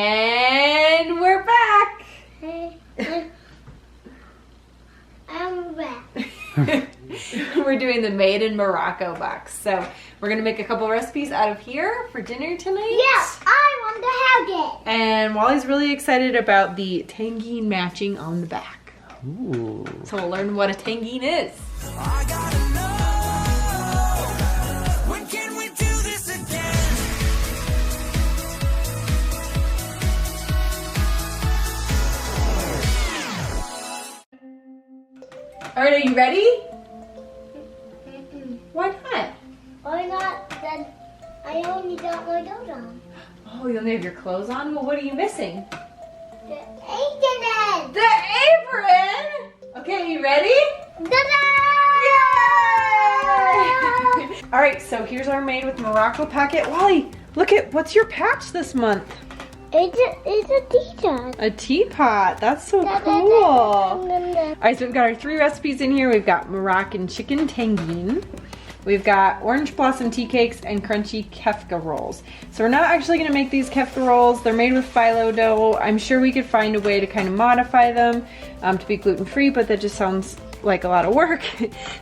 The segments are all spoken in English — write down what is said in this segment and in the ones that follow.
And we're back. I'm back. We're doing the Made in Morocco box. So we're gonna make a couple recipes out of here for dinner tonight. Yes, I want to have it. And Wally's really excited about the Tagine matching on the back. Ooh. So we'll learn what a Tagine is. I gotta know, when can we do this again? All right, are you ready? Why not? Why not? Then I only got my clothes on. Oh, you only have your clothes on? Well, what are you missing? The apron. The apron! Okay, you ready? Ta-da! Yay! All right, so here's our Made with Morocco packet. Wally, look at, what's your patch this month? It's a t-shirt. A teapot. That's so cool. All right, so we've got our 3 recipes in here. We've got Moroccan chicken tagine. We've got orange blossom tea cakes and crunchy kefka rolls. So we're not actually gonna make these kefka rolls. They're made with phyllo dough. I'm sure we could find a way to kind of modify them to be gluten-free, but that just sounds like a lot of work.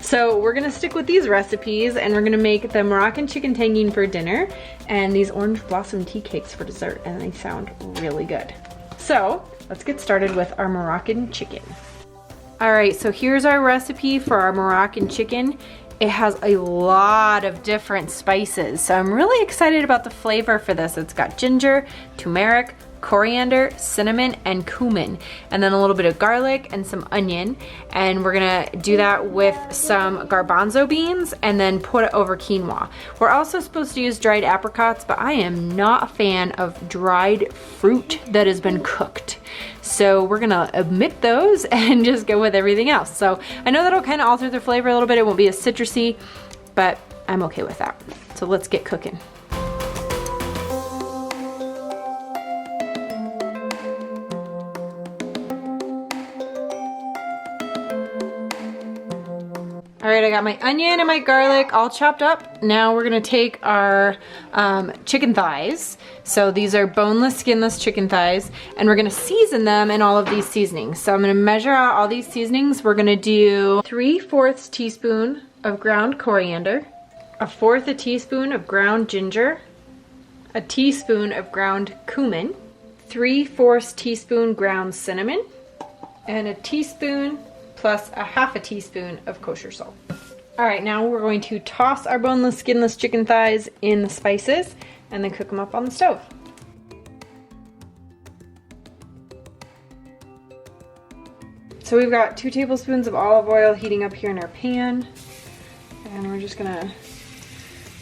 So we're gonna stick with these recipes and we're gonna make the Moroccan chicken tagine for dinner and these orange blossom tea cakes for dessert, and they sound really good. So let's get started with our Moroccan chicken. All right, so here's our recipe for our Moroccan chicken. It has a lot of different spices, so I'm really excited about the flavor for this. It's got ginger, turmeric, coriander, cinnamon, and cumin, and then a little bit of garlic and some onion. And we're gonna do that with some garbanzo beans and then put it over quinoa. We're also supposed to use dried apricots, but I am not a fan of dried fruit that has been cooked. So we're gonna omit those and just go with everything else. So I know that'll kind of alter the flavor a little bit. It won't be as citrusy, but I'm okay with that. So let's get cooking. All right, I got my onion and my garlic all chopped up. Now we're gonna take our chicken thighs. So these are boneless, skinless chicken thighs, and we're gonna season them in all of these seasonings. So I'm gonna measure out all these seasonings. We're gonna do 3/4 teaspoon of ground coriander, 1/4 teaspoon of ground ginger, a teaspoon of ground cumin, 3/4 teaspoon ground cinnamon, and a teaspoon plus a 1/2 teaspoon of kosher salt. All right, now we're going to toss our boneless, skinless chicken thighs in the spices and then cook them up on the stove. So we've got 2 tablespoons of olive oil heating up here in our pan, and we're just gonna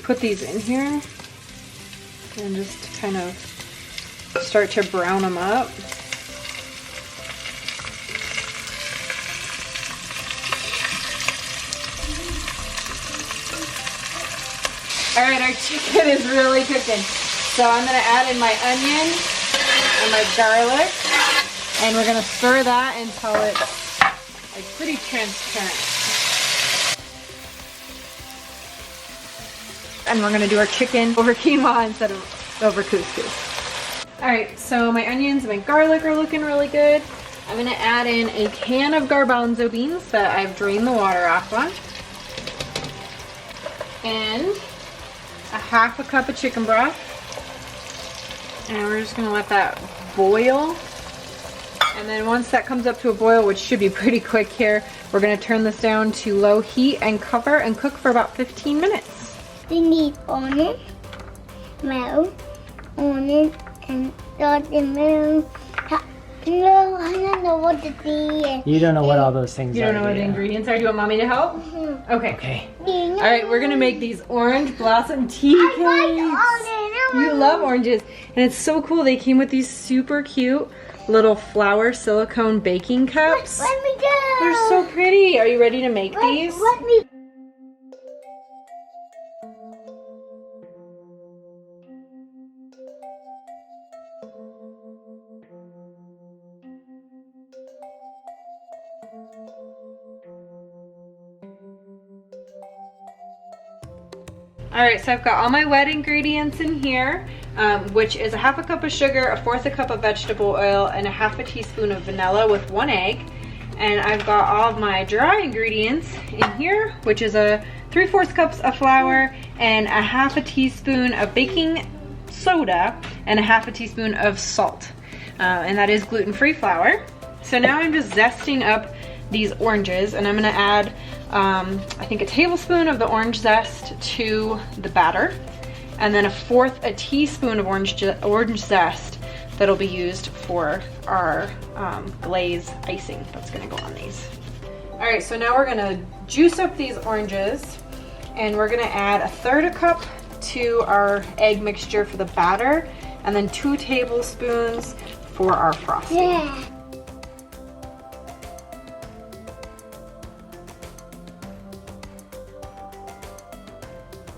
put these in here and just kind of start to brown them up. All right, our chicken is really cooking. So I'm gonna add in my onion and my garlic, and we're gonna stir that until it's like pretty transparent. And we're gonna do our chicken over quinoa instead of over couscous. All right, so my onions and my garlic are looking really good. I'm gonna add in a can of garbanzo beans that I've drained the water off on, and a 1/2 cup of chicken broth, and we're just gonna let that boil. And then once that comes up to a boil, which should be pretty quick here, we're gonna turn this down to low heat and cover and cook for about 15 minutes. We need onion, milk, onion, and salt and milk. No, I don't know what to do. You don't know what all those things are. You don't know what the do you? ingredients are? Do you want mommy to help? Okay. Okay. All right, we're gonna make these orange blossom tea cakes. You love oranges, and it's so cool. They came with these super cute little flower silicone baking cups. Let me go. They're so pretty. Are you ready to make these? Let me. All right, so I've got all my wet ingredients in here. which is a half a cup of sugar, a fourth a cup of vegetable oil, and a half a teaspoon of vanilla with 1 egg. And I've got all of my dry ingredients in here, which is a 3/4 cups of flour and a half a teaspoon of baking soda and a half a teaspoon of salt. And that is gluten-free flour. So now I'm just zesting up these oranges, and I'm gonna add, I think, a tablespoon of the orange zest to the batter, and then a teaspoon of orange zest that'll be used for our glaze icing that's gonna go on these. All right, so now we're gonna juice up these oranges, and we're gonna add 1/3 cup to our egg mixture for the batter, and then 2 tablespoons for our frosting. Yeah.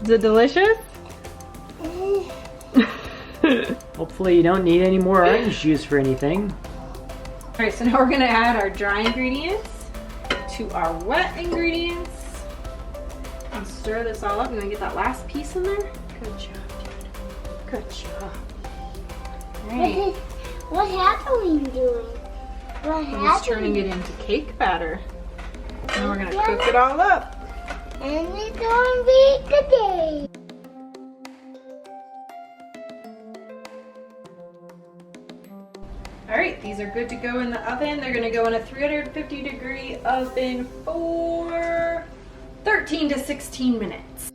Is it delicious? Hopefully you don't need any more orange juice for anything. All right, so now we're gonna add our dry ingredients to our wet ingredients and stir this all up. You wanna get that last piece in there? Good job, dude. Good job. All right, What happening doing? What I'm just turning happening? it into cake batter. Now we're gonna cook it all up. And it's gonna be today. All right, these are good to go in the oven. They're gonna go in a 350-degree oven for 13 to 16 minutes.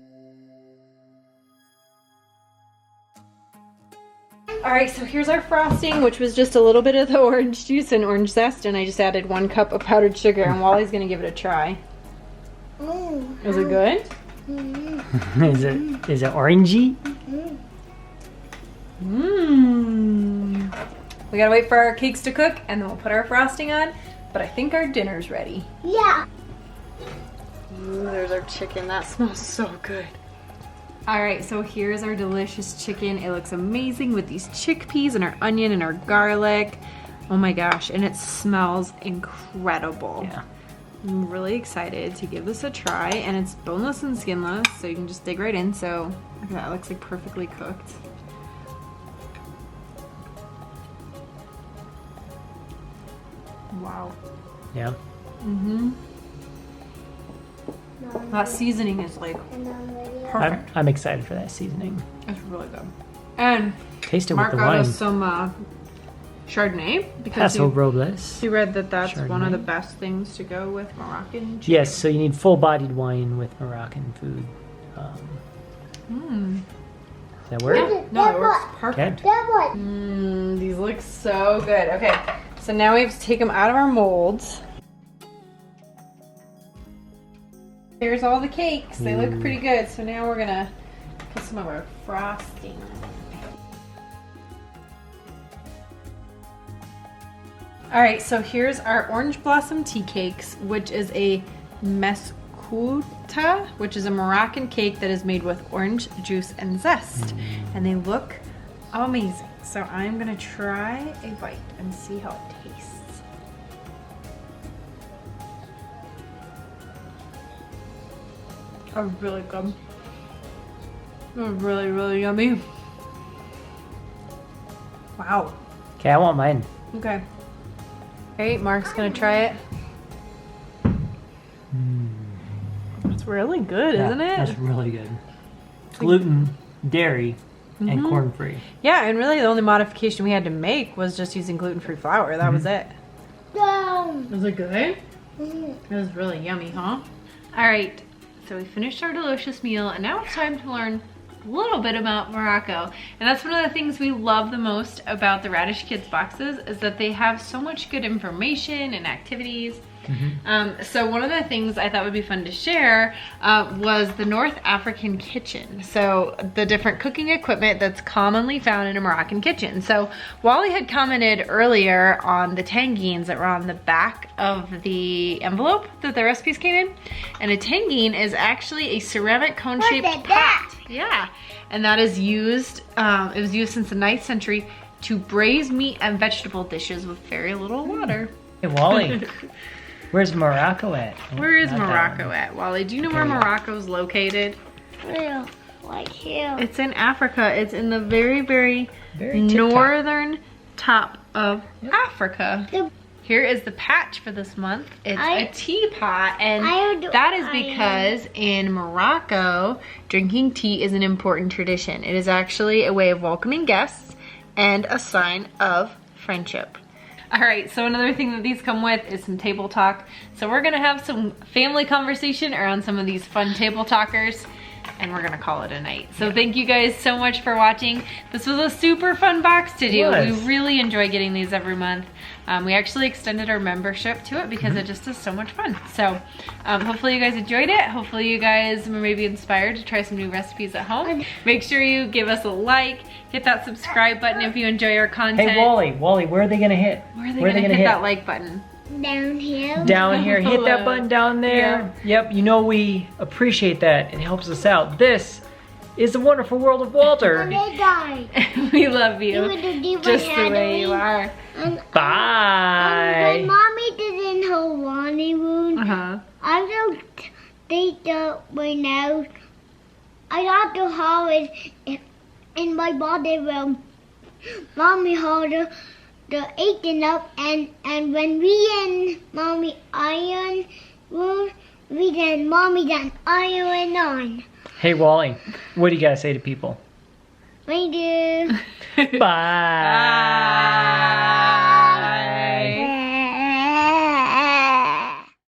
All right, so here's our frosting, which was just a little bit of the orange juice and orange zest, and I just added 1 cup of powdered sugar, and Wally's gonna give it a try. Is it good? Is it orangey? Mmm. We gotta wait for our cakes to cook, and then we'll put our frosting on, but I think our dinner's ready. Yeah. Ooh, there's our chicken. That smells so good. All right, so here's our delicious chicken. It looks amazing with these chickpeas and our onion and our garlic. Oh my gosh, and it smells incredible. Yeah. I'm really excited to give this a try, and it's boneless and skinless, so you can just dig right in. So look at that, it looks like perfectly cooked. Wow. Yeah. That seasoning is like perfect. I'm excited for that seasoning. It's really good. And Taste it Mark with the got wine. us some Chardonnay because Paso Robles. he read that that's one of Chardonnay. the best things to go with Moroccan chicken. Yes, so you need full-bodied wine with Moroccan food. Does that work? Yeah, no, it works perfect. Okay. That one. These look so good. Okay, so now we have to take them out of our molds. Here's all the cakes. They look pretty good. So now we're gonna put some of our frosting on. All right, so here's our orange blossom tea cakes, which is a mescuta, which is a Moroccan cake that is made with orange juice and zest. And they look amazing. So I'm gonna try a bite and see how it tastes. Are really good. They're really, really yummy. Wow. Okay, I want mine. Okay. Okay, Mark's gonna try it. It's really good, Yeah, isn't it? That's really good. Gluten, dairy, and corn-free. Yeah, and really the only modification we had to make was just using gluten-free flour. That was it. Was it good? It was really yummy, huh? All right, so we finished our delicious meal, and now it's time to learn a little bit about Morocco. And that's one of the things we love the most about the Raddish Kids boxes is that they have so much good information and activities. So one of the things I thought would be fun to share was the North African kitchen. So the different cooking equipment that's commonly found in a Moroccan kitchen. So Wally had commented earlier on the tagines that were on the back of the envelope that the recipes came in. And a tagine is actually a ceramic cone-shaped Look at pot. that. Yeah, and that is used, it was used since the 9th century to braise meat and vegetable dishes with very little water. Hey, Wally, where's Morocco at? Where is Not that Morocco one. at, Wally? Do you know where Morocco's located? Yeah. right here. It's in Africa. It's in the very, very, Very tip-top. northern top of Africa. The- Here is the patch for this month. It's a teapot, and I would- that is because in Morocco, drinking tea is an important tradition. It is actually a way of welcoming guests and a sign of friendship. All right, so another thing that these come with is some table talk. So we're gonna have some family conversation around some of these fun table talkers, and we're gonna call it a night. So thank you guys so much for watching. This was a super fun box to do. It We was. really enjoy getting these every month. We actually extended our membership to it because it just is so much fun. So hopefully you guys enjoyed it. Hopefully you guys were maybe inspired to try some new recipes at home. Make sure you give us a like, hit that subscribe button if you enjoy our content. Hey, Wally, where are they gonna hit? Where are they gonna hit that like button? Down here. Down here, hit that Hello. button down there. Yep, you know we appreciate that. It helps us out. This is the wonderful world of Walter. And they died. We love You you. would do different Just the way you Halloween. are. And when Bye. mommy did in her Wani room, Uh-huh. I don't think that right now. I got to hold it in my body room. Mommy hold the eating up, and when we in mommy iron room, mommy then iron on. Hey, Wally, what do you gotta say to people? We do. Bye.